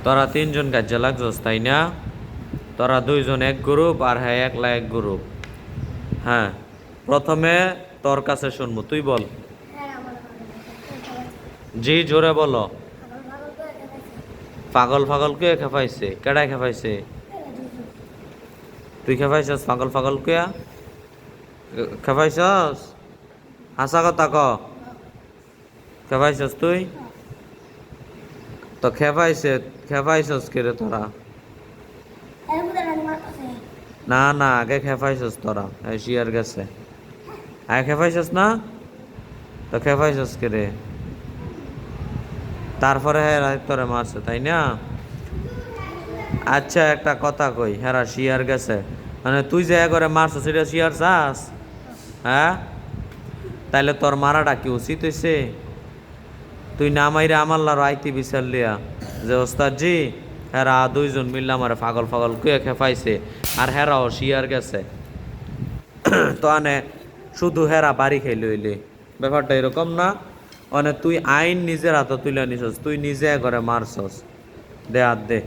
তোরা তিনজন কাজে লাগছস তাই না? তোরা দুইজন এক গ্রুপ আর হ্যাঁ একলা এক গ্রুপ। হ্যাঁ, প্রথমে তোর কাছে শুনবো, তুই বল। জি জোরে বলো। পাগল পাগল কে খেপাইছে? কেডায় খেপাইছে? তুই খেপাইছস পাগল পাগল কে? খেপাইছস? হাসা কথা ক। খেপাইছস তুই? তো খেপাইছস কে রে তোরা? না না, আগে খেপাইছস তোরা, শিয়ার গেছে। আগে খেপাইছস না? তো খেপাইছস কে রে? তারপরে হ্যাঁ তোরে মারছে তাই না? আচ্ছা একটা কথা কই, হেরা শিয়ার গেছে মানে তুই যে করে মারছস সেটা শিয়ার চাস? হ্যাঁ, তাইলে তোর মারাটা কি উচিত হয়েছে? তুই না মাইরে আমার লার আইতি বিচার লিয়া যে ওস্তাদ জি হেরা দুইজন মিললে আমার পাগল পাগল কুয়ে খেপাইছে আর হেরাও শিয়ার গেছে। তো আনে শুধু হেরা বাড়ি খেয়ে লইলে ব্যাপারটা এরকম না। মানে তুই আইন নিজের হাতে তুলে নিছস, তুই নিজে করে মারছস। দে আর দে।